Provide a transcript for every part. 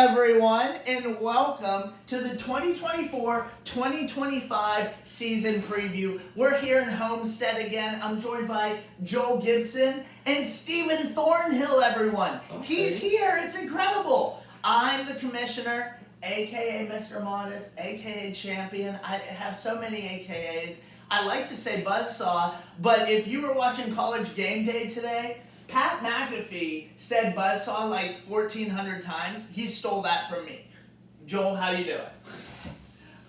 everyone, and welcome to the 2024-2025 season preview. We're here in Homestead again. I'm joined by Joel Gibson and Stephen Thornhill, everyone. Okay. He's here. It's incredible. I'm the commissioner, a.k.a. Mr. Modest, a.k.a. Champion. I have so many a.k.a.s. I like to say Buzzsaw, but if you were watching College Game Day today, Pat McAfee said Buzzsaw like 1,400 times. He stole that from me. Joel, how you doing?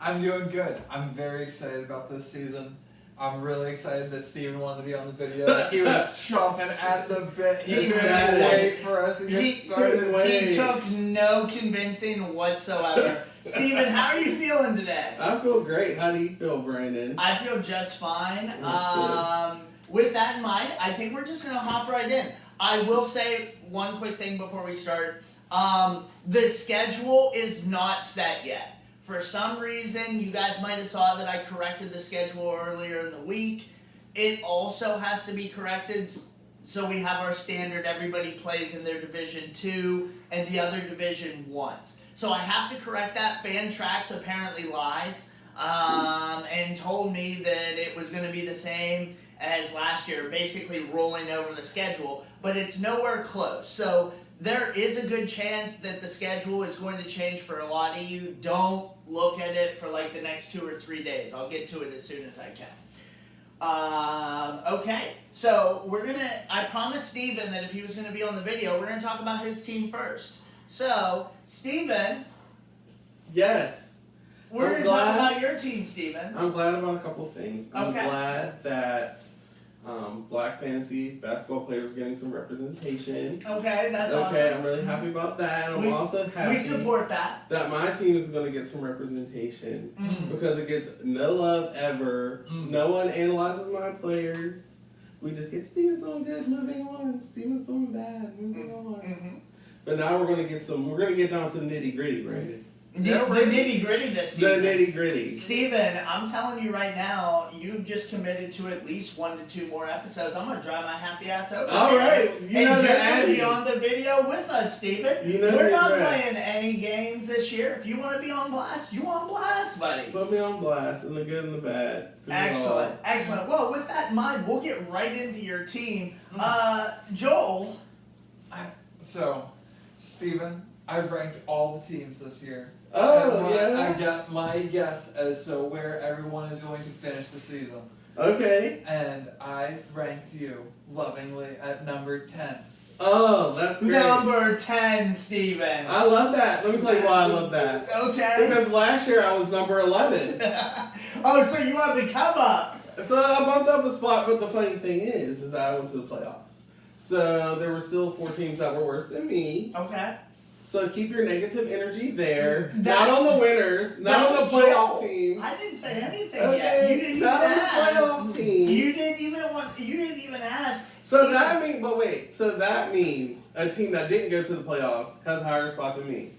I'm doing good. I'm very excited about this season. I'm really excited that Steven wanted to be on the video. He was chomping at the bit. He couldn't wait for us to get started. He took no convincing whatsoever. Steven, how are you feeling today? I feel great. How do you feel, Brandon? I feel just fine. That's With that in mind, I think we're just going to hop right in. I will say one quick thing before we start. The schedule is not set yet. For some reason, you guys might have saw that I corrected the schedule earlier in the week. It also has to be corrected, so we have our standard everybody plays in their Division 2 and the other division once. So I have to correct that. Fantrax apparently lies and told me that it was going to be the same as last year, basically rolling over the schedule, but it's nowhere close. So there is a good chance that the schedule is going to change for a lot of you. Don't look at it for like the next 2 or 3 days. I'll get to it as soon as I can. Okay, so I promised Steven that if he was gonna be on the video, we're gonna talk about his team first. So, Steven. Yes. We're going to talk about your team, Steven. I'm glad about a couple things. I'm Okay. glad that Black fantasy basketball players are getting some representation. Okay, that's Okay, awesome. I'm really happy about that. And I'm also happy We support that. that my team is going to get some representation because it gets no love ever. No one analyzes my players. We just get Steven's doing good, moving on. Steven's doing bad, moving on. But now we're going to get down to the nitty gritty, right? The nitty gritty this The season. nitty gritty. Steven, I'm telling you right now, you've just committed to at least 1 to 2 more episodes. I'm gonna drive my happy ass over. All here. right, And you know you're the gonna Addy. be on the video with us, Steven. You know We're the not address. playing any games this year. If you want to be on blast, you on blast, buddy. Put me on blast, in the good and the bad. Through it all. Excellent, excellent. Well, with that in mind, we'll get right into your team. Joel. So, Steven, I've ranked all the teams this year. Oh, And yeah? I got my guess as to where everyone is going to finish the season. Okay. And I ranked you lovingly at number 10. Oh, that's great. Number 10, Steven. I love that. Let me tell you why I love that. Okay. Because last year I was number 11. Oh, so you have the come up. So I bumped up a spot, but the funny thing is that I went to the playoffs. So there were still 4 teams that were worse than me. Okay. So keep your negative energy there. That- not on the winners, not on the was playoff Joel. team. I didn't say anything yet. Okay, You didn't even not on the ask. playoff team. You didn't even ask. So Steven. that means a team that didn't go to the playoffs has a higher spot than me.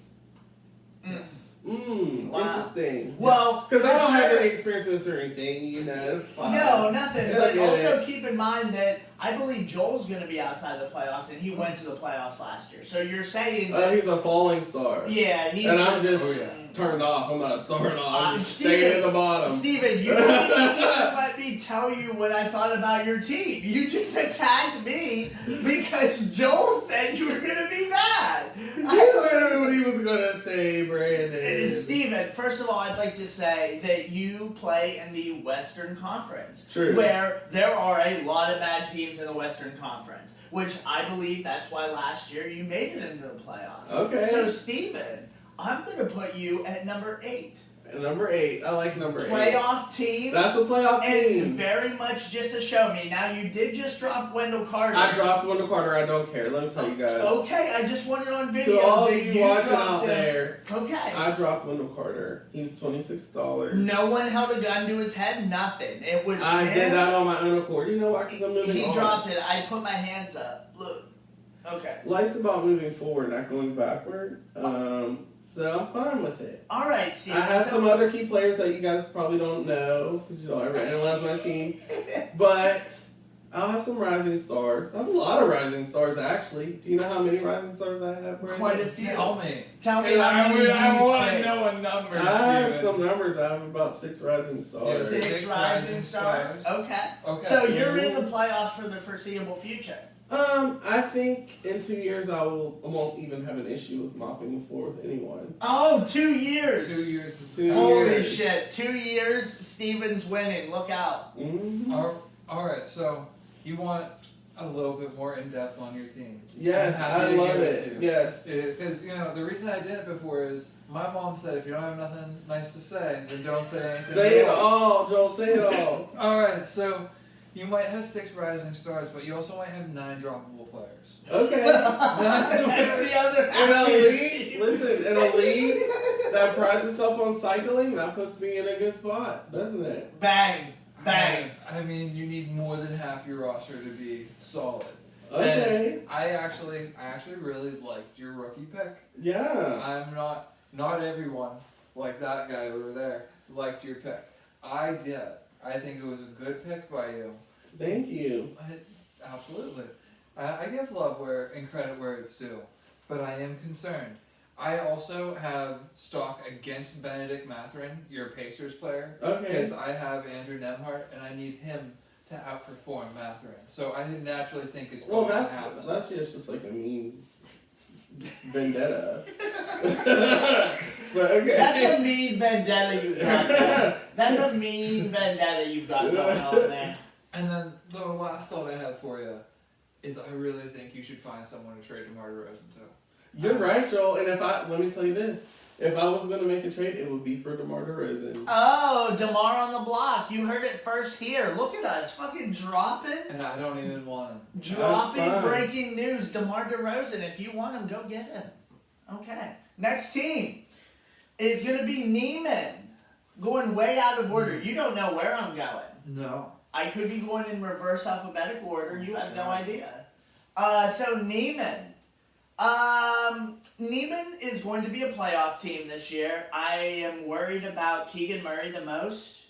Wow. Interesting. Well, Because I for don't have sure. any experience in a certain thing, it's fine. No, nothing. Yeah, But yeah, also yeah. keep in mind that I believe Joel's going to be outside the playoffs, and he went to the playoffs last year. So you're saying that, He's a falling star. yeah, he's. And I'm just Oh, yeah. turned off. I'm not starting off. I'm just Steven, staying at the bottom. Steven, you didn't even let me tell you what I thought about your team. You just attacked me because Joel said you were going to be bad. You knew what he was going to say, Brandon. Steven, first of all, I'd like to say that you play in the Western Conference, True. where there are a lot of bad teams in the Western Conference, which I believe that's why last year you made it into the playoffs. Okay. So, Steven, I'm going to put you at number 8. Number 8. I like number 8. Playoff team. That's a playoff And team. very much just a show me. Now, you did just drop Wendell Carter. I dropped Wendell Carter. I don't care. Let me tell you guys. Okay, I just want it on video. To all that of you watching dropped out him. there, Okay. I dropped Wendell Carter. He was $26. No one held a gun to his head, nothing. It was I him. did that on my own accord. You know why? Because I'm moving He on. dropped it. I put my hands up. Look. Okay. Life's about moving forward, not going backward. So I'm fine with it. All right, Steve. I have some other key players that you guys probably don't know because you don't ever analyze my team. But I'll have some rising stars. I have a lot of rising stars, actually. Do you know how many rising stars I have, Brandon? Quite a few. Tell me. Tell me how many I you want to think. know a number, I have Steven. some numbers. I have about 6 rising stars. Yeah, Six rising stars. Okay. Okay. So you're in the playoffs for the foreseeable future. I think in 2 years I won't even have an issue with mopping the floor with anyone. Oh, 2 years. 2 years is 2 Holy years. shit. 2 years, Steven's winning. Look out. Mm-hmm. Alright, so you want a little bit more in depth on your team. Yes, I'm happy I to love give it. to you. Yes. Because, the reason I did it before is my mom said if you don't have nothing nice to say, then don't say anything. Say it at all, Joel. Say it all. Alright, so you might have 6 rising stars, but you also might have 9 droppable players. Okay. That's the other In half a of your league, team. listen, in a league that prides itself on cycling, that puts me in a good spot, doesn't it? Bang. Bang. I mean, you need more than half your roster to be solid. Okay. And I actually really liked your rookie pick. Yeah. I'm not everyone like that guy over there liked your pick. I did. I think it was a good pick by you. Thank you. Absolutely. I give love and credit where it's due, but I am concerned. I also have stock against Benedict Mathurin, your Pacers player, Okay. because I have Andrew Nemhart and I need him to outperform Mathurin. So I naturally think it's Well, going that's to happen. just like a mean vendetta. But okay. That's a mean vendetta you've got there. That's a mean vendetta you've got going on there. And then the last thought I have for you is I really think you should find someone to trade DeMar DeRozan to. You're right, Joel. And let me tell you this. If I was going to make a trade, it would be for DeMar DeRozan. Oh, DeMar on the block. You heard it first here. Look at us. Fucking dropping. And I don't even want him. Dropping That's fine. breaking news. DeMar DeRozan. If you want him, go get him. Okay. Next team is going to be Neiman. Going way out of order. You don't know where I'm going. No. I could be going in reverse alphabetical order. You have no idea. So Neiman. Neiman is going to be a playoff team this year. I am worried about Keegan Murray the most.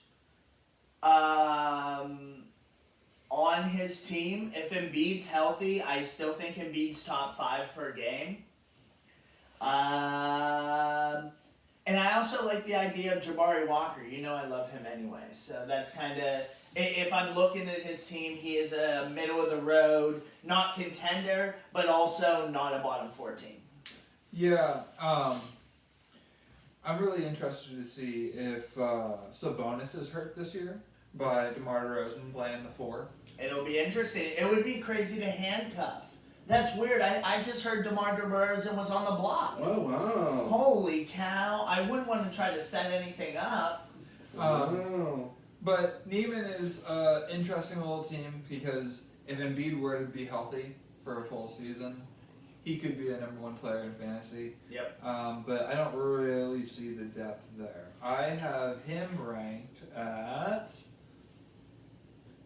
On his team, if Embiid's healthy, I still think Embiid's top 5 per game. And I also like the idea of Jabari Walker. You know I love him anyway. So that's kind of, if I'm looking at his team, he is a middle of the road, not contender, but also not a bottom 4 team. Yeah, I'm really interested to see if Sabonis is hurt this year by DeMar DeRozan playing the 4. It'll be interesting. It would be crazy to handcuff. That's weird. I just heard DeMar DeRozan was on the block. Oh, wow. Holy cow. I wouldn't want to try to set anything up. Wow. But Neiman is an interesting little team because if Embiid were to be healthy for a full season, he could be the #1 player in fantasy. Yep. But I don't really see the depth there. I have him ranked at...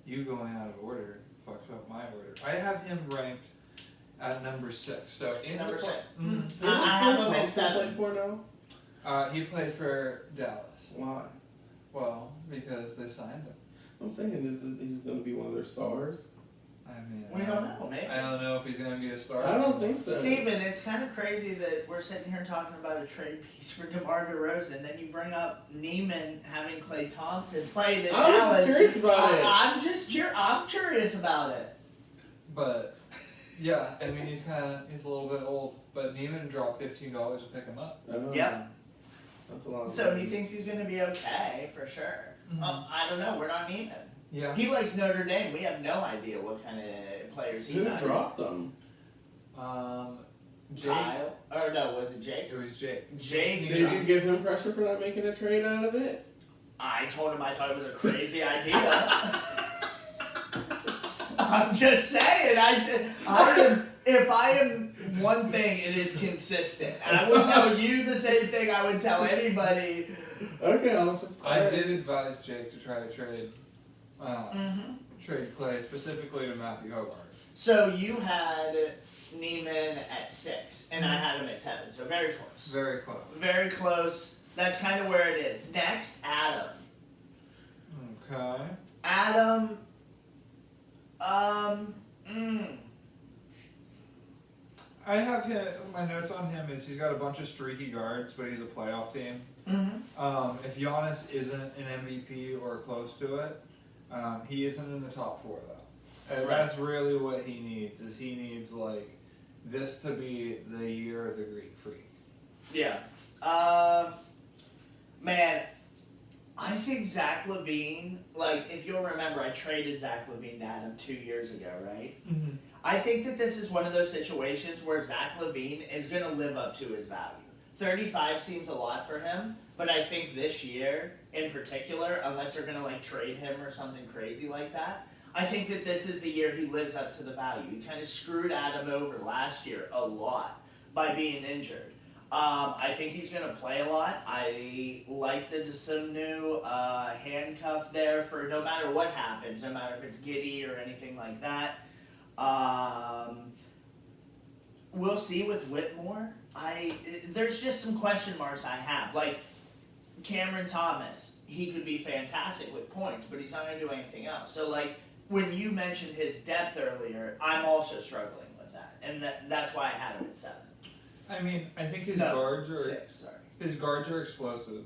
You going out of order fucked up my order. I have him ranked at number 6. So in Number the 6. Who I have him at does Thompson 7. play for now? he plays for Dallas. Why? Well, because they signed him. I'm saying he's going to be one of their stars. I mean, We don't know, maybe. I don't know if he's gonna be a star. I don't think so. Steven, it's kind of crazy that we're sitting here talking about a trade piece for DeMar DeRozan, then you bring up Neiman having Klay Thompson played in I was Dallas. just curious about it. I'm just I'm curious about it. But yeah, I mean he's a little bit old. But Neiman dropped $15 to pick him up. Yep. That's a lot. So he thinks he's going to be okay for sure. Mhm. I don't know. We're not Neiman. Yeah. He likes Notre Dame. We have no idea what kind of players he Who likes. dropped them? Jake. Kyle? Or no, was it Jake? It was Jake. Jake. Did you give him pressure for not making a trade out of it? I told him I thought it was a crazy idea. I'm just saying. If I am one thing, it is consistent. And I would tell you the same thing I would tell anybody. Okay, I was just. I did advise Jake to try to trade Mm-hmm. trade Clay specifically to Matthew Hobart. So you had Neiman at 6, and I had him at 7. So very close. Very close. Very close. That's kind of where it is. Next, Adam. Okay. Adam, I have him. My notes on him is he's got a bunch of streaky guards, but he's a playoff team. If Giannis isn't an MVP or close to it, he isn't in the top 4 though. And that's really what he needs. Is he needs like this to be the year of the Greek Freak. Yeah. Man, I think Zach LaVine. Like, if you'll remember, I traded Zach LaVine to Adam 2 years ago, right? Mm-hmm. I think that this is one of those situations where Zach LaVine is going to live up to his value. 35 seems a lot for him, but I think this year, in particular, unless they're going to like trade him or something crazy like that, I think that this is the year he lives up to the value. He kind of screwed Adam over last year a lot by being injured. I think he's going to play a lot. I like the Desumnu handcuff there for no matter what happens, no matter if it's Giddy or anything like that. We'll see with Whitmore. There's just some question marks I have. Like Cameron Thomas, he could be fantastic with points, but he's not going to do anything else. So like when you mentioned his depth earlier, I'm also struggling with that, and that's why I had him at 7. I mean, I think his No, guards are 6. Sorry. his guards are explosive,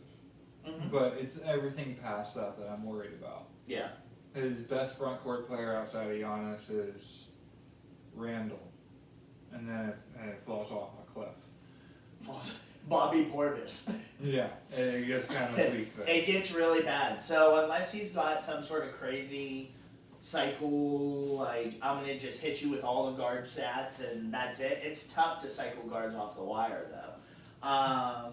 but it's everything past that I'm worried about. Yeah. His best front court player outside of Giannis is Randall, and then it falls off a cliff. Bobby Portis. Yeah, it gets kind of weak there. It gets really bad. So unless he's got some sort of crazy cycle, like I'm gonna just hit you with all the guard stats and that's it. It's tough to cycle guards off the wire though.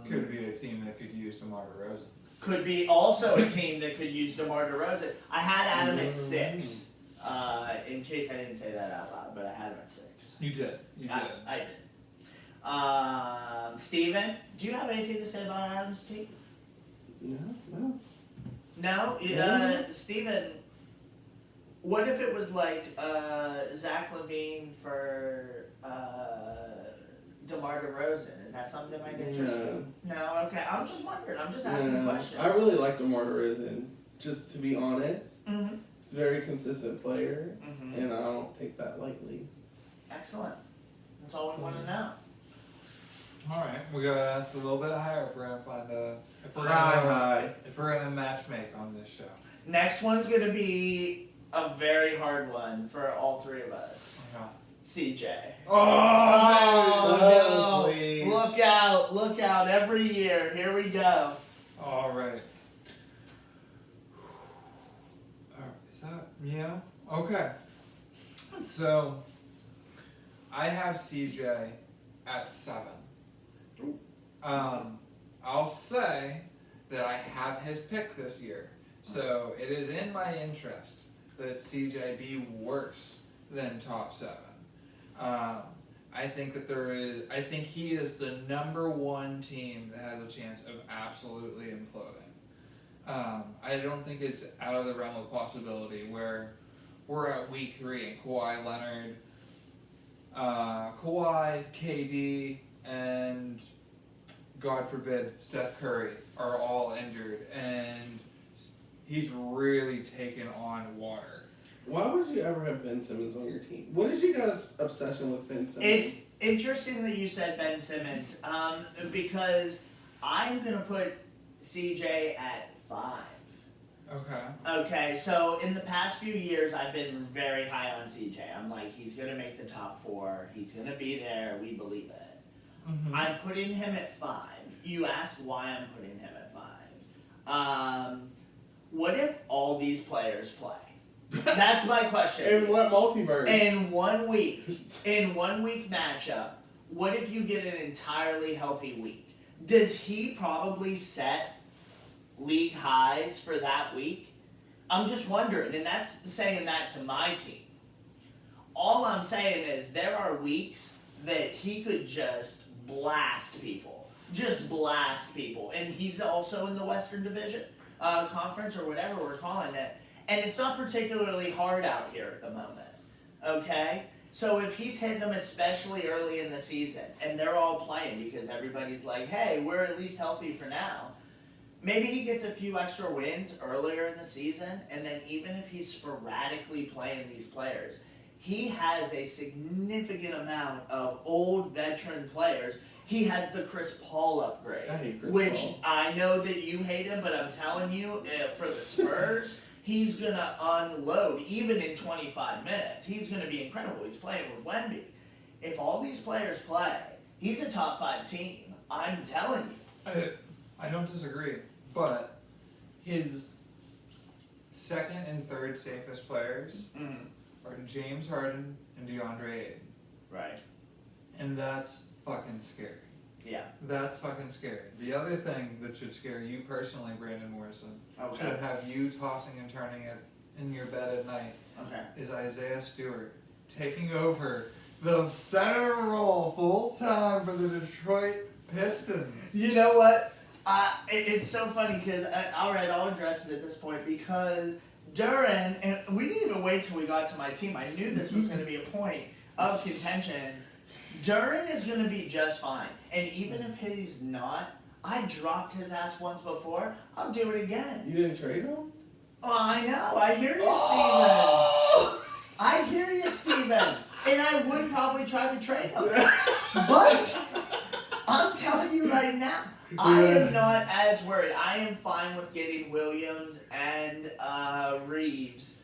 Could be a team that could use DeMar DeRozan. Could be also a team that could use DeMar DeRozan. I had Adam at 6. In case I didn't say that out loud, but I had him at 6. You did. You did. I did. Steven, do you have anything to say about Adam's team? No. No? No. Steven, what if it was like Zach LaVine for DeMar DeRozan? Is that something that might interest you? No? Okay. I'm just wondering. I'm just asking questions. I really like DeMar DeRozan, just to be honest. Mm-hmm. He's a very consistent player, Mm-hmm. and I don't take that lightly. Excellent. That's all we want to know. All right, we gotta ask a little bit higher if we're gonna find a if we're gonna match make on this show. Next one's going to be a very hard one for all 3 of us. CJ. Oh, no. Please. Look out. Every year. Here we go. all right. Is that yeah? Okay. So I have CJ at 7. I'll say that I have his pick this year, so it is in my interest that CJ be worse than top 7. I think that I think he is the number 1 team that has a chance of absolutely imploding. I don't think it's out of the realm of possibility where we're at week 3 and Kawhi Leonard, Kawhi, KD, and God forbid Steph Curry are all injured, and he's really taken on water. Why would you ever have Ben Simmons on your team? What is you guys' obsession with Ben Simmons? It's interesting that you said Ben Simmons, because I'm going to put CJ at 5. Okay, so in the past few years, I've been very high on CJ. I'm like, he's going to make the top 4. He's going to be there. We believe it. Mm-hmm. I'm putting him at 5. You asked why I'm putting him at 5. What if all these players play? That's my question. In what multiverse? In 1 week. In 1 week matchup, what if you get an entirely healthy week? Does he probably set league highs for that week? I'm just wondering, and that's saying that to my team. All I'm saying is there are weeks that he could just blast people. And he's also in the Western Division Conference or whatever we're calling it. And it's not particularly hard out here at the moment. Okay? So if he's hitting them especially early in the season and they're all playing because everybody's like, hey, we're at least healthy for now, maybe he gets a few extra wins earlier in the season, and then even if he's sporadically playing these players, he has a significant amount of old veteran players. He has the Chris Paul upgrade, I hate Chris which Paul. I know that you hate him, but I'm telling you, for the Spurs, he's gonna unload even in 25 minutes. He's gonna be incredible. He's playing with Wemby. If all these players play, he's a top 5 team. I'm telling you. I don't disagree, but his second and third safest players are James Harden and DeAndre Ayton. Right. And that's fucking scary. Yeah. That's fucking scary. The other thing that should scare you personally, Brandon Morrison, Okay. should have you tossing and turning it in your bed at night, Okay. is Isaiah Stewart taking over the center role full time for the Detroit Pistons. You know what? It's so funny because, alright, I'll address it at this point because Duran, and we didn't even wait till we got to my team. I knew this was going to be a point of contention. Duran is going to be just fine. And even if he's not, I dropped his ass once before. I'll do it again. You didn't trade him? Oh, I know. I hear you, Oh! Steven. I hear you, Steven. And I would probably try to trade him. But I'm telling you right now, I am not as worried. I am fine with getting Williams and Reeves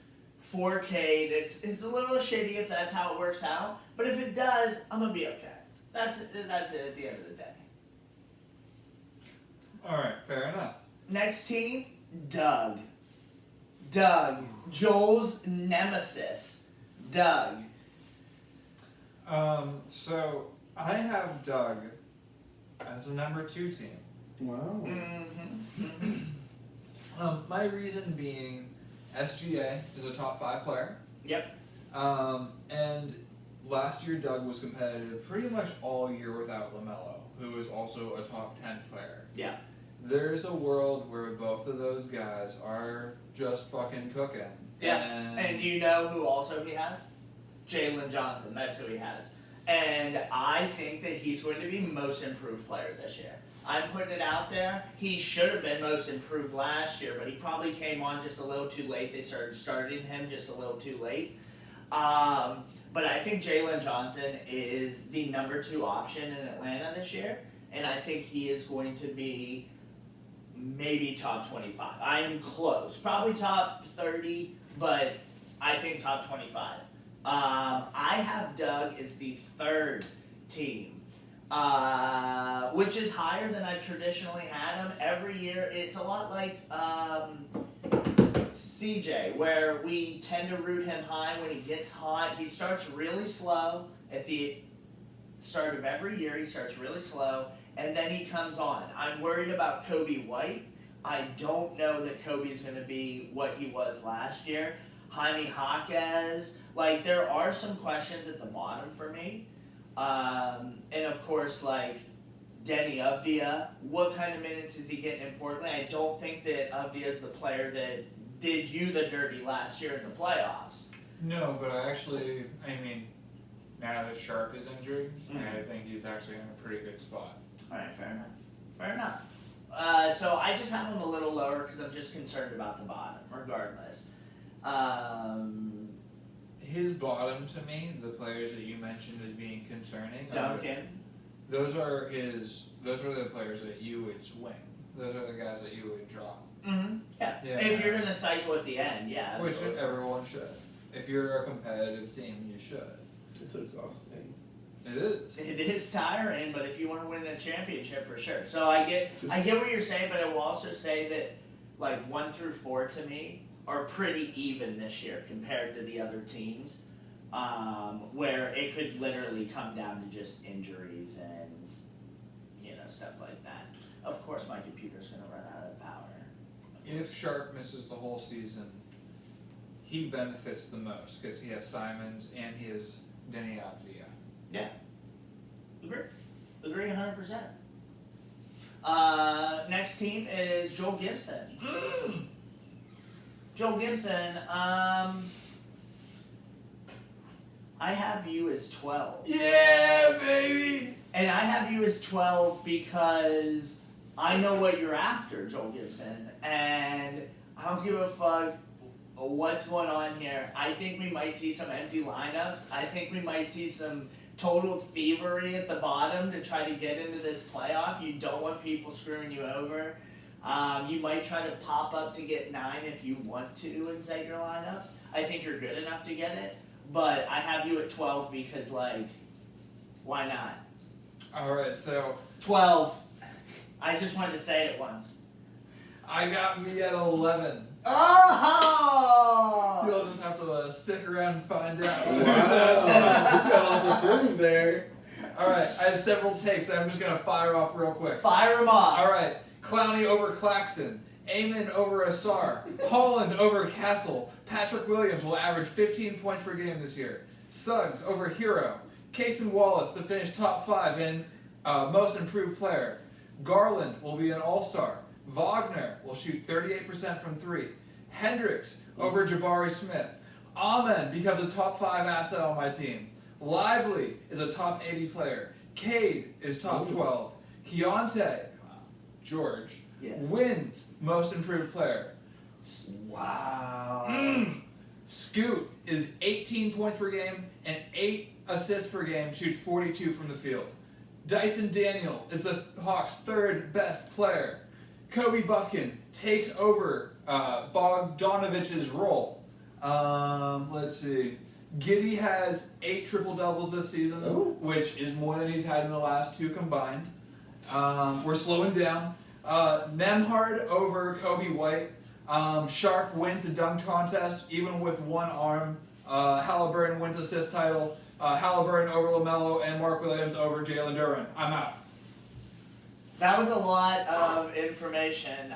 4K'd. It's a little shitty if that's how it works out, but if it does, I'm gonna be okay. That's it at the end of the day. Alright, fair enough. Next team, Doug. Joel's nemesis. Doug. So I have Doug as the number 2 team. Wow. My reason being SGA is a top 5 player. Yep. And last year Doug was competitive pretty much all year without LaMelo, who is also a top 10 player. Yeah. There's a world where both of those guys are just fucking cooking. Yeah. And you know who also he has? Jalen Johnson. That's who he has. And I think that he's going to be most improved player this year. I'm putting it out there. He should have been most improved last year, but he probably came on just a little too late. They started starting him just a little too late. But I think Jalen Johnson is the number 2 option in Atlanta this year, and I think he is going to be maybe top 25. I am close. Probably top 30, but I think top 25. I have Doug as the 3rd team, which is higher than I traditionally had him. Every year, it's a lot like CJ, where we tend to root him high when he gets hot. He starts really slow at the start of every year. He starts really slow, and then he comes on. I'm worried about Kobe White. I don't know that Kobe's going to be what he was last year. Jaime Jaquez, like, there are some questions at the bottom for me. And of course, like, Denny Avdia, what kind of minutes is he getting in Portland? I don't think that Avdia is the player that did you the dirty last year in the playoffs. No, but I mean, now that Sharp is injured, I think he's actually in a pretty good spot. Alright, fair enough. So I just have him a little lower because I'm just concerned about the bottom, regardless. His bottom, to me, the players that you mentioned as being concerning, Duncan. those are the players that you would swing. Those are the guys that you would drop. Yeah. Yeah. If you're gonna cycle at the end, yeah. Which Absolutely. everyone should. If you're a competitive team, you should. It's exhausting. It is. It is tiring, but if you want to win a championship, for sure. So I get what you're saying, but I will also say that like 1 through 4 to me are pretty even this year compared to the other teams, where it could literally come down to just injuries and stuff like that. Of course, my computer's gonna run out of power. If Sharp misses the whole season, he benefits the most because he has Simons and he has Denny Avdia. Yeah. Agree 100%. Next team is Joel Gibson. Joel Gibson, I have you as 12. Yeah, baby! And I have you as 12 because I know what you're after, Joel Gibson, and I don't give a fuck what's going on here. I think we might see some empty lineups. I think we might see some total thievery at the bottom to try to get into this playoff. You don't want people screwing you over. You might try to pop up to get 9 if you want to and set your lineups. I think you're good enough to get it, but I have you at 12 because, like, why not? All right, so 12. I just wanted to say it once. I got me at 11. Oh! You'll just have to stick around and find out. Wow. You got a lot to prove there. All right, I have several takes that I'm just going to fire off real quick. Fire him off. All right, Clowney over Claxton. Eamon over Asar. Holland over Castle. Patrick Williams will average 15 points per game this year. Suggs over Hero. Cason Wallace to finish top 5 in most improved player. Garland will be an all-star. Wagner will shoot 38% from 3. Hendricks over Jabari Smith. Amen becomes a top 5 asset on my team. Lively is a top 80 player. Cade is top 12. Keontae, George, Yes. wins most improved player. Wow. Scoot is 18 points per game and 8 assists per game, shoots 42 from the field. Dyson Daniel is the Hawks' 3rd best player. Kobe Buffkin takes over Bogdanovich's role. Let's see. Giddey has 8 triple-doubles this season, which is more than he's had in the last 2 combined. We're slowing down. Nemhard over Kobe White. Sharp wins the dunk contest, even with one arm. Halliburton wins the assist title. Halliburton over LaMelo, and Mark Williams over Jalen Duren. I'm out. That was a lot of information.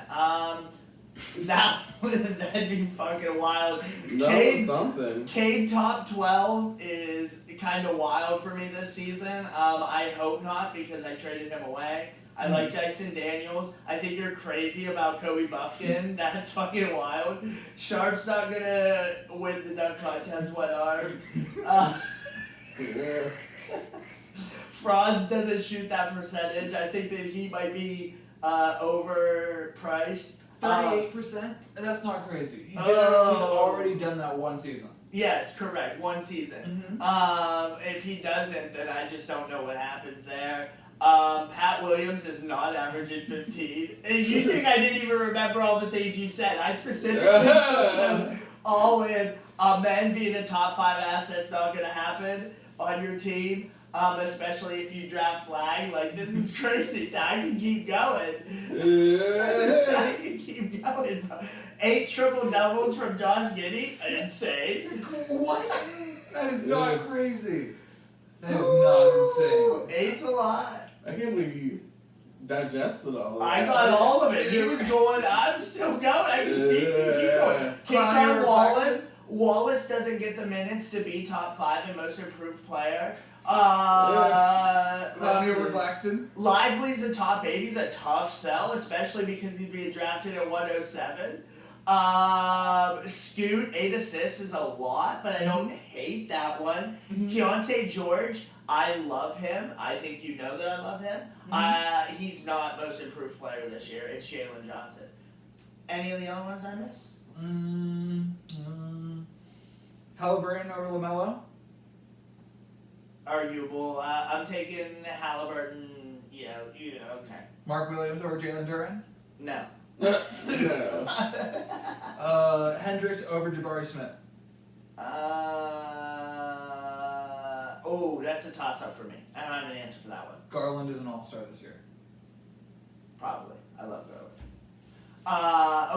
That'd be fucking wild. That was something. Cade top 12 is kind of wild for me this season. I hope not because I traded him away. I like Dyson Daniels. I think you're crazy about Kobe Buffkin. That's fucking wild. Sharp's not gonna win the dunk contest, what are? Yeah. Franz doesn't shoot that percentage. I think that he might be overpriced. 38%? That's not crazy. He's already done that one season. Yes, correct. One season. If he doesn't, then I just don't know what happens there. Pat Williams is not averaging 15. And you think I didn't even remember all the things you said. I specifically took them all in. Men being a top 5 asset's not going to happen on your team. Especially if you draft Flag. Like, this is crazy. I can keep going. I can keep going, bro. 8 triple-doubles from Josh Giddey. Insane. What? That is not crazy. That is not insane. 8's a lot. I can't believe you digested all of I that. got all of it. He was going, I'm still going. I can see you keep going. Keyshawn Wallace. Wallace doesn't get the minutes to be top 5 and most improved player. Clowney over Claxton. Lively's a top 8. He's a tough sell, especially because he's being drafted at 107. Scoot, 8 assists is a lot, but I don't hate that one. Keontae George, I love him. I think you know that I love him. He's not most improved player this year. It's Jalen Johnson. Any of the other ones I missed? Halliburton over LaMelo. Arguable. I'm taking Halliburton. Okay. Mark Williams over Jalen Duren. No. No. Hendricks over Jabari Smith. That's a toss-up for me. I don't have an answer for that one. Garland is an all-star this year. Probably. I love Garland.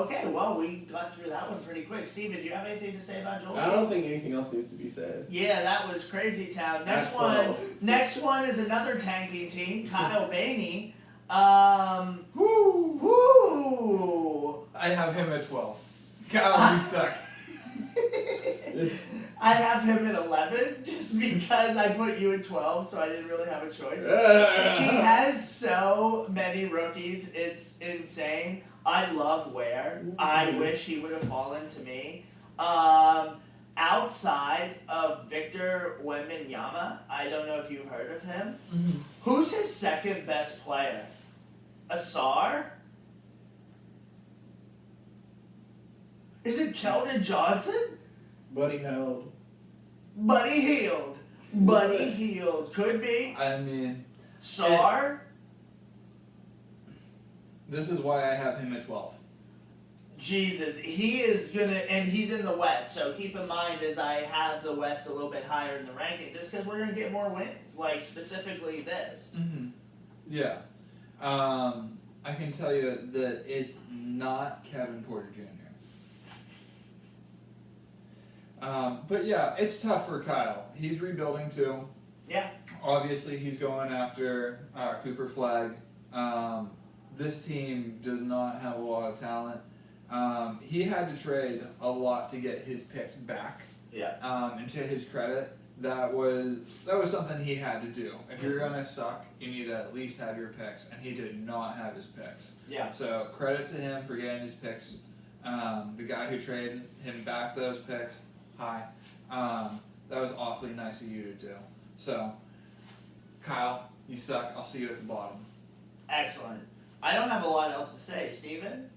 Okay, well, we got through that one pretty quick. Steven, do you have anything to say about Joel? I don't think anything else needs to be said. Yeah, that was crazy town. Next That's one is another tanking team, Kyle Bainey. Woo! Woo! I have him at 12. Kyle, you suck. I have him at 11 just because I put you at 12, so I didn't really have a choice. He has so many rookies, it's insane. I love Ware. I wish he would have fallen to me. Outside of Victor Wembanyama, I don't know if you've heard of him. Who's his second best player? Asar? Is it Keldon Johnson? Buddy held. Buddy Hield. Buddy Hield. Could be. I mean, Sar? this is why I have him at 12. Jesus, he is gonna, and he's in the West, so keep in mind as I have the West a little bit higher in the rankings, it's because we're gonna get more wins, like specifically this. Mm-hmm. Yeah. I can tell you that it's not Kevin Porter Jr. But yeah, it's tough for Kyle. He's rebuilding too. Yeah. Obviously, he's going after Cooper Flag. This team does not have a lot of talent. He had to trade a lot to get his picks back. Yeah. And to his credit, that was something he had to do. If you're gonna suck, you need to at least have your picks, and he did not have his picks. Yeah. So credit to him for getting his picks. The guy who traded him back those picks, that was awfully nice of you to do. So, Kyle, you suck. I'll see you at the bottom. Excellent. I don't have a lot else to say, Steven.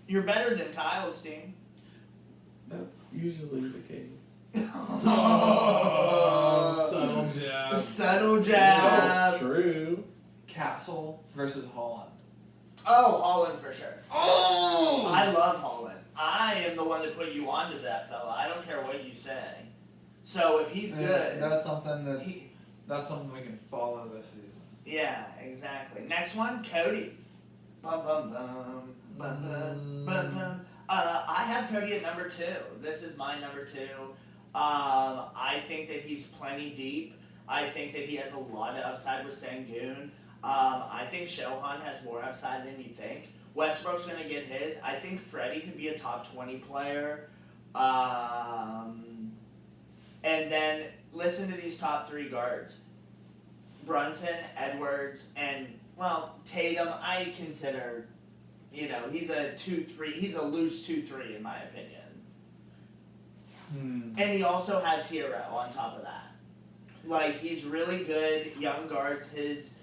You're better than Kyle's team. That's usually the case. Subtle jab. Subtle jab. That's true. Castle versus Holland. Oh, Holland for sure. Oh! I love Holland. I am the one that put you onto that fella. I don't care what you say. So if he's good, That's something that's something we can follow this season. yeah, exactly. Next one, Cody. Bum bum bum bum bum bum bum. I have Cody at number 2. This is my number 2. I think that he's plenty deep. I think that he has a lot of upside with Sengun. I think Shohan has more upside than you think. Westbrook's going to get his. I think Freddie could be a top 20 player. And then listen to these top 3 guards. Brunson, Edwards, and, well, Tatum, I consider, he's a 2-3. He's a loose 2-3 in my opinion. And he also has Hero on top of that. Like, he's really good. Young guards, his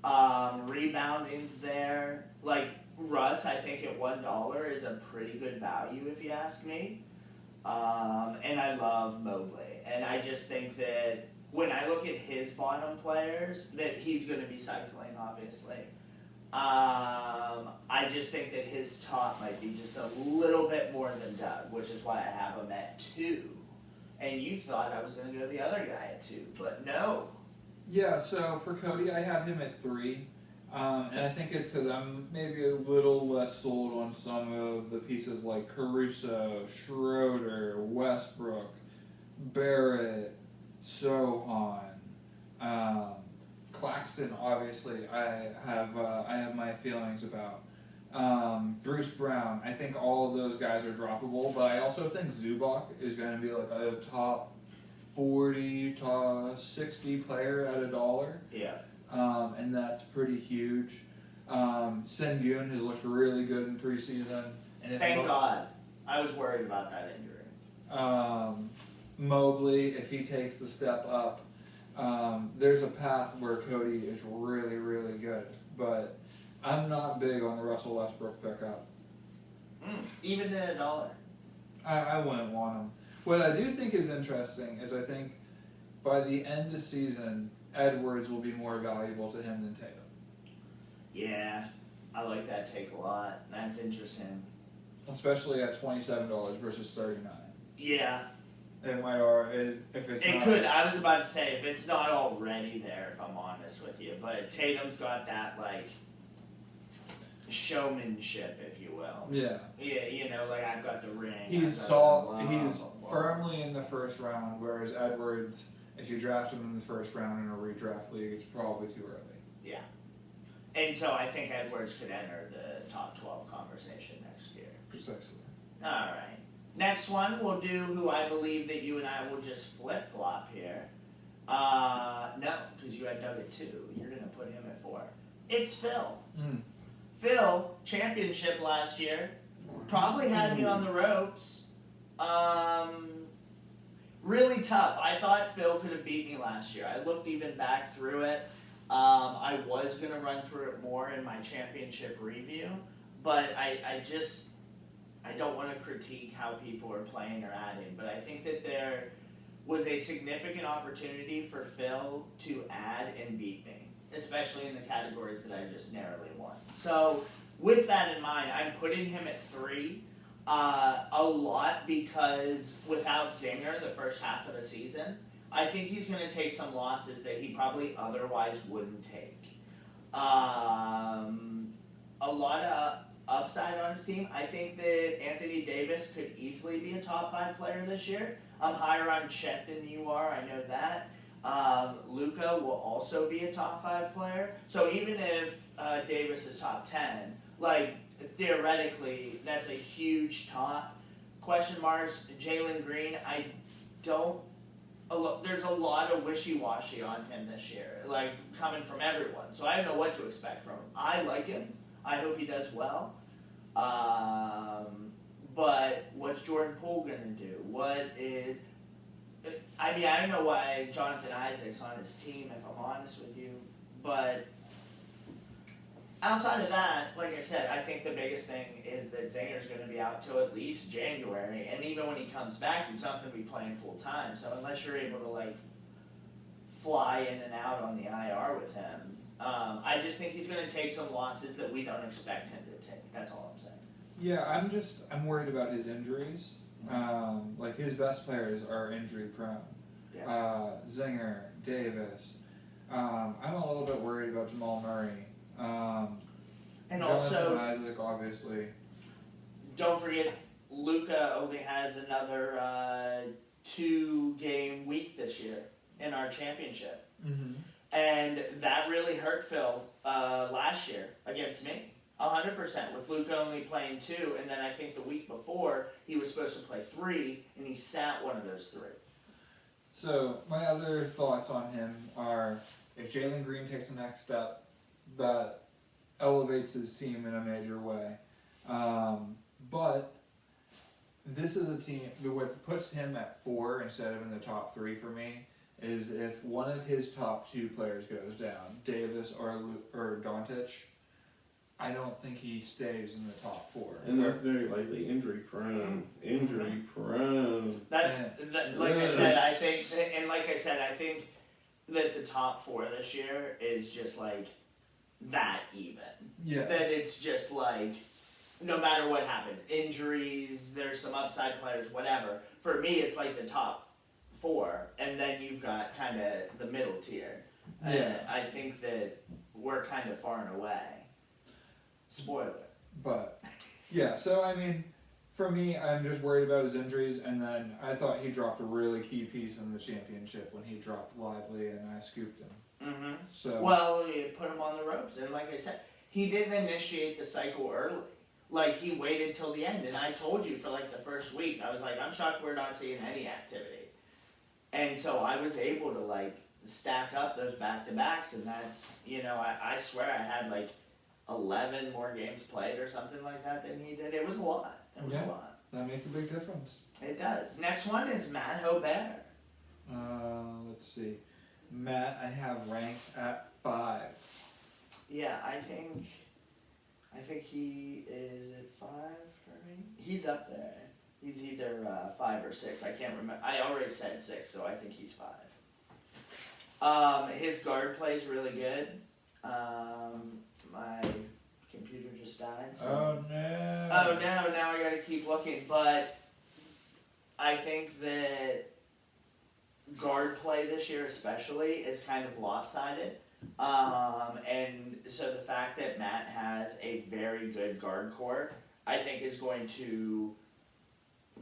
rebounding's there. Like, Russ, I think at $1 is a pretty good value if you ask me. And I love Mobley. And I just think that when I look at his bottom players, that he's going to be cycling, obviously. I just think that his top might be just a little bit more than Doug, which is why I have him at 2. And you thought I was going to go the other guy at 2, but no. Yeah, so for Cody, I have him at 3. And I think it's because I'm maybe a little less sold on some of the pieces like Caruso, Schroeder, Westbrook, Barrett, Sohan, Claxton. Obviously, I have my feelings about. Bruce Brown. I think all of those guys are droppable, but I also think Zubac is going to be like a top 40 to 60 player at $1. Yeah. And that's pretty huge. Sengun has looked really good in preseason. And if Thank God. I was worried about that injury. Mobley, if he takes the step up, there's a path where Cody is really, really good. But I'm not big on the Russell Westbrook pickup. Even at $1. I wouldn't want him. What I do think is interesting is I think by the end of season, Edwards will be more valuable to him than Tatum. Yeah, I like that take a lot. That's interesting. Especially at $27 versus $39. Yeah. It might, if it's It not. could. I was about to say, if it's not already there, if I'm honest with you. But Tatum's got that, like, showmanship, if you will. Yeah. Yeah, like, I've got the ring. He's firmly in the first round, whereas Edwards, if you draft him in the first round in a redraft league, it's probably too early. Yeah. And so I think Edwards could enter the top 12 conversation next year. Precisely. Alright. Next one, we'll do who I believe that you and I will just flip-flop here. No, because you had Doug at 2. You're going to put him at 4. It's Phil. Phil, championship last year, probably had me on the ropes. Really tough. I thought Phil could have beat me last year. I looked even back through it. I was gonna run through it more in my championship review, but I don't want to critique how people are playing or adding, but I think that there was a significant opportunity for Phil to add and beat me, especially in the categories that I just narrowly won. So with that in mind, I'm putting him at 3. A lot because without Zinger the first half of the season, I think he's going to take some losses that he probably otherwise wouldn't take. A lot of upside on his team. I think that Anthony Davis could easily be a top 5 player this year. I'm higher on Chet than you are, I know that. Luka will also be a top 5 player. So even if Davis is top 10, like theoretically, that's a huge top. Question marks, Jalen Green, there's a lot of wishy-washy on him this year, like coming from everyone. So I don't know what to expect from him. I like him. I hope he does well. But what's Jordan Poole gonna do? I don't know why Jonathan Isaac's on his team, if I'm honest with you. But outside of that, like I said, I think the biggest thing is that Zinger's going to be out till at least January, and even when he comes back, he's not going to be playing full time. So unless you're able to like fly in and out on the IR with him, I just think he's going to take some losses that we don't expect him to take. That's all I'm saying. Yeah, I'm worried about his injuries. Like his best players are injury prone. Yeah. Zinger, Davis. I'm a little bit worried about Jamal Murray. And Jonathan also, Isaac, obviously. don't forget, Luka only has another 2-game week this year in our championship. Mm-hmm. And that really hurt Phil last year against me. 100%, with Luka only playing 2, and then I think the week before he was supposed to play 3, and he sat one of those 3. So my other thoughts on him are, if Jalen Green takes the next step, that elevates his team in a major way. But this is a team, what puts him at 4 instead of in the top 3 for me is if one of his top 2 players goes down, Davis or Doncic, I don't think he stays in the top 4. And that's very likely injury prone. Injury prone. That's like I said. I think that the top 4 this year is just like that even. Yeah. That it's just like no matter what happens, injuries. There's some upside players, whatever. For me, it's like the top 4, and then you've got kind of the middle tier. Yeah. I think that we're kind of far and away. Spoiler. But, yeah, so I mean, for me, I'm just worried about his injuries, and then I thought he dropped a really key piece in the championship when he dropped Lively and I scooped him. Mm-hmm. So Well, you put him on the ropes, and like I said, he didn't initiate the cycle early. Like, he waited till the end, and I told you for like the first week, I was like, I'm shocked we're not seeing any activity. And so I was able to like stack up those back-to-backs, and that's, I swear I had like 11 more games played or something like that than he did. It was a lot. It was a lot. that makes a big difference. It does. Next one is Matt Hobert. Let's see. Matt, I have ranked at 5. Yeah, I think he is at 5 for me. He's up there. He's either 5 or 6. I can't remember. I already said 6, so I think he's 5. His guard play is really good. My computer just died. So. Oh no. Oh no! Now I gotta keep looking. But I think that guard play this year, especially, is kind of lopsided. And so the fact that Matt has a very good guard core, I think is going to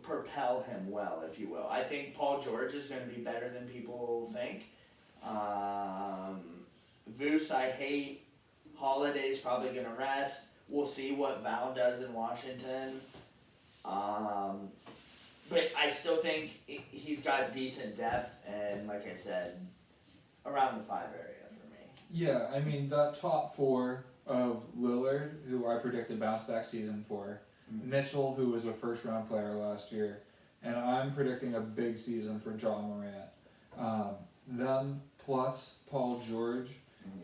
propel him well, if you will. I think Paul George is going to be better than people think. Vooch, I hate. Holiday's probably going to rest. We'll see what Val does in Washington. But I still think he's got decent depth, and like I said, around the 5 area for me. Yeah, I mean, that top 4 of Lillard, who I predicted bounce back season for, Mitchell, who was a first round player last year, and I'm predicting a big season for John Morant. Them plus Paul George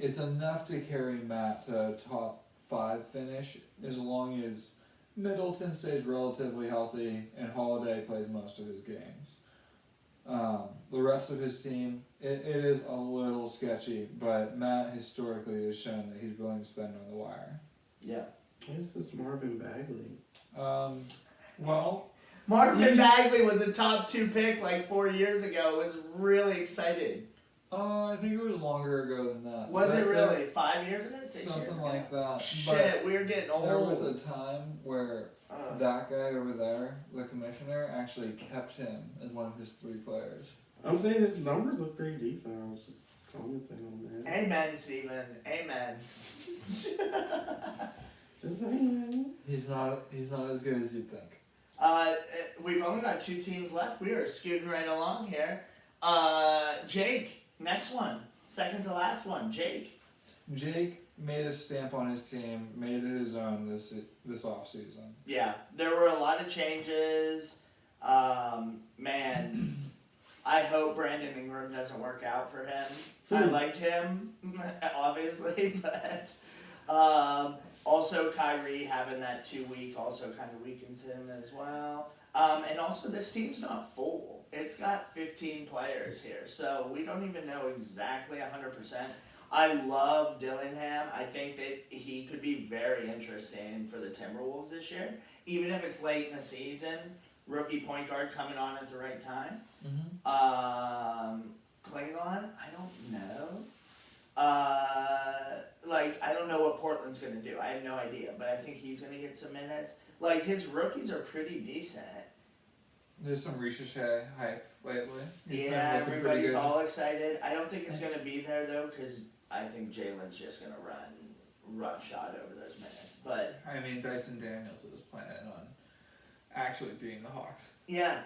it's enough to carry Matt to a top 5 finish as long as Middleton stays relatively healthy and Holiday plays most of his games. The rest of his team, it is a little sketchy, but Matt historically has shown that he's willing to spend on the wire. Yeah. This is Marvin Bagley. Well, Marvin Bagley was a top 2 pick like 4 years ago. Was really excited. I think it was longer ago than that. Was it But really 5 years ago? 6 years something ago? like that. Shit, we're getting But old. there was a time where Uh, that guy over there, the commissioner, actually kept him as one of his 3 players. I'm saying his numbers look pretty decent. I was just commenting on that. Amen, Steven. Amen. Just saying. He's not as good as you'd think. We've only got 2 teams left. We are scooting right along here. Jake, next one. Second to last one. Jake. Jake made a stamp on his team, made it his own this off season. Yeah, there were a lot of changes. Man, I hope Brandon Ingram doesn't work out for him. I like him, obviously, but also Kyrie having that 2 week also kind of weakens him as well. And also this team's not full. It's got 15 players here, so we don't even know exactly 100%. I love Dillingham. I think that he could be very interesting for the Timberwolves this year, even if it's late in the season. Rookie point guard coming on at the right time. Klingon, I don't know. I don't know what Portland's going to do. I have no idea, but I think he's going to get some minutes. Like, his rookies are pretty decent. There's some Ricochet hype lately. He's been Yeah, looking pretty everybody's good. all excited. I don't think it's going to be there, though, because I think Jalen's just going to run roughshod over those minutes. But, I mean, Dyson Daniels is planning on actually being the Hawks. yeah,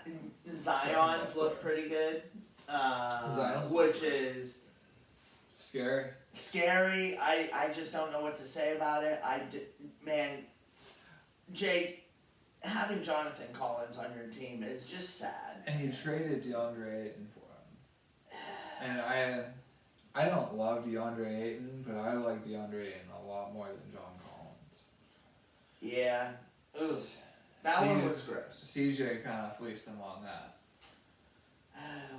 Zion's look pretty good, Zion's which is Scary. scary. I just don't know what to say about it. Man, Jake, having Jonathan Collins on your team is just sad. And he traded DeAndre Ayton for him. And I don't love DeAndre Ayton, but I like DeAndre Ayton a lot more than John Collins. Yeah. Ugh. That one was gross. CJ kind of fleeced him on that.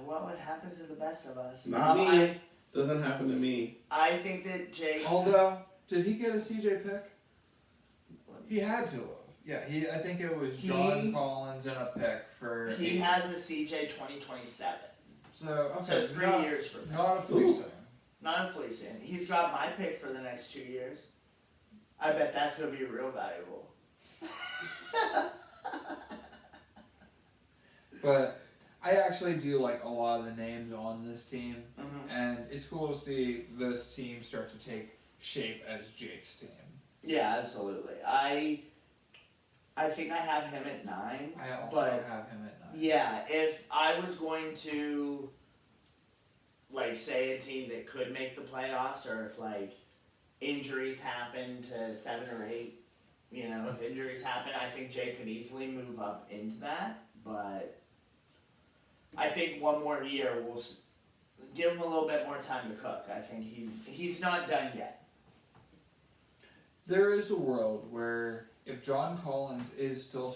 Well, it happens to the best of us. Not me. Doesn't happen to me. I think that Jake. Although, did he get a CJ pick? He had to have. Yeah, I think it was John Collins and a pick for. He has the CJ 2027. So, okay. So 3 not, years from now. Not a fleecing. Not a fleecing. He's got my pick for the next 2 years. I bet that's going to be real valuable. But I actually do like a lot of the names on this team, Mhm. and it's cool to see this team start to take shape as Jake's team. Yeah, absolutely. I think I have him at 9. I also but have him at 9. yeah, if I was going to say a team that could make the playoffs, or if injuries happen to 7 or 8, if injuries happen, I think Jake could easily move up into that. But I think one more year will give him a little bit more time to cook. I think he's not done yet. There is a world where if John Collins is still